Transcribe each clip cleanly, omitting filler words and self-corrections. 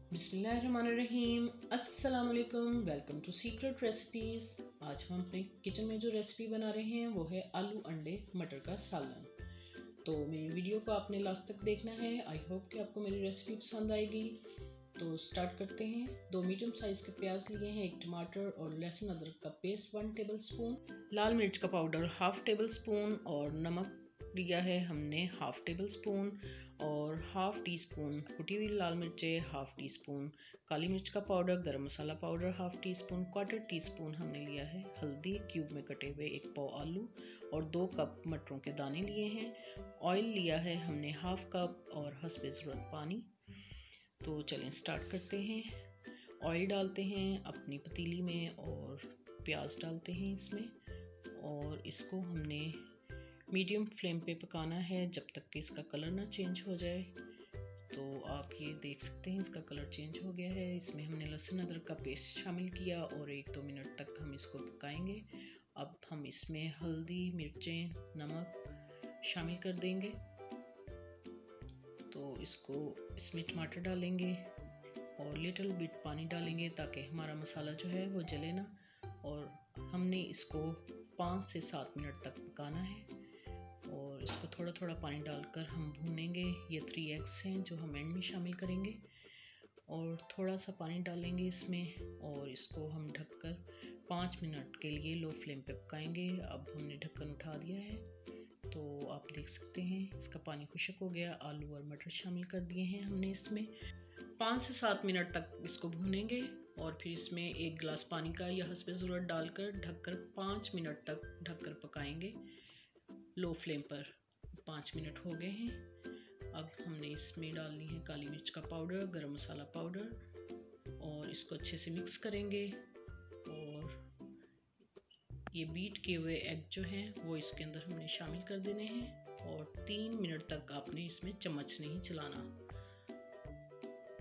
बिस्मिल्लाहिर्रहमानिर्रहीम। अस्सलाम वालेकुम। Welcome to secret recipes. आज हम अपने किचन में जो रेसिपी बना रहे हैं वो है आलू अंडे मटर का सालन। तो मेरी वीडियो को आपने लास्ट तक देखना है। आई होप कि आपको मेरी रेसिपी पसंद आएगी। तो स्टार्ट करते हैं। 2 मीडियम साइज़ के प्याज लिए हैं, 1 टमाटर और लहसुन अदरक का पेस्ट 1 टेबलस्पून, लाल मिर्च का पाउडर 1/2 टेबलस्पून और नमक लिया है हमने 1/2 टेबलस्पून और 1/2 टीस्पून कुटी हुई लाल मिर्चें, 1/2 टीस्पून काली मिर्च का पाउडर, गरम मसाला पाउडर 1/2 टीस्पून, 1/4 टीस्पून हमने लिया है हल्दी, क्यूब में कटे हुए 1 पाव आलू और 2 कप मटरों के दाने लिए हैं। ऑयल लिया है हमने 1/2 कप और हस्बे ज़रूरत पानी। तो चलें स्टार्ट करते हैं। ऑयल डालते हैं अपनी पतीली में और प्याज डालते हैं इसमें और इसको हमने मीडियम फ्लेम पे पकाना है जब तक कि इसका कलर ना चेंज हो जाए। तो आप ये देख सकते हैं इसका कलर चेंज हो गया है। इसमें हमने लहसुन अदरक का पेस्ट शामिल किया और 1-2 मिनट तक हम इसको पकाएंगे। अब हम इसमें हल्दी, मिर्चें, नमक शामिल कर देंगे। तो इसमें टमाटर डालेंगे और लिटिल बिट पानी डालेंगे ताकि हमारा मसाला जो है वो जले ना। और हमने इसको 5 से 7 मिनट तक पकाना है और इसको थोड़ा थोड़ा पानी डालकर हम भूनेंगे। ये 3 एग्स हैं जो हम एंड में शामिल करेंगे और थोड़ा सा पानी डालेंगे इसमें और इसको हम ढककर 5 मिनट के लिए लो फ्लेम पे पकाएंगे। अब हमने ढक्कन उठा दिया है तो आप देख सकते हैं इसका पानी खुश्क हो गया। आलू और मटर शामिल कर दिए हैं हमने इसमें। 5 से 7 मिनट तक इसको भूनेंगे और फिर इसमें 1 गिलास पानी का या हस्बे ज़रूरत डालकर ढककर 5 मिनट तक ढककर पकाएंगे लो फ्लेम पर। 5 मिनट हो गए हैं। अब हमने इसमें डालनी है काली मिर्च का पाउडर, गरम मसाला पाउडर और इसको अच्छे से मिक्स करेंगे। और ये बीट किए हुए एग जो हैं वो इसके अंदर हमने शामिल कर देने हैं और 3 मिनट तक आपने इसमें चम्मच नहीं चलाना।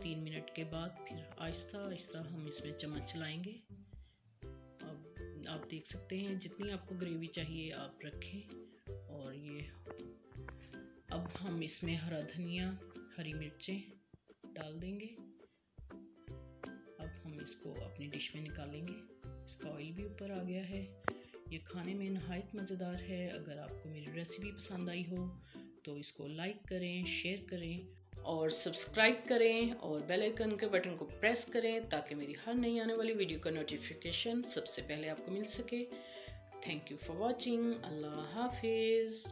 3 मिनट के बाद फिर आहिस्ता आहिस्ता हम इसमें चम्मच चलाएंगे। अब आप देख सकते हैं जितनी आपको ग्रेवी चाहिए आप रखें। और ये अब हम इसमें हरा धनिया, हरी मिर्चें डाल देंगे। अब हम इसको अपनी डिश में निकालेंगे। इसका ऑयल भी ऊपर आ गया है। ये खाने में नहायत मज़ेदार है। अगर आपको मेरी रेसिपी पसंद आई हो तो इसको लाइक करें, शेयर करें और सब्सक्राइब करें और बेल आइकन के बटन को प्रेस करें ताकि मेरी हर नई आने वाली वीडियो का नोटिफिकेशन सबसे पहले आपको मिल सके। Thank you for watching. अल्लाह हाफिज़।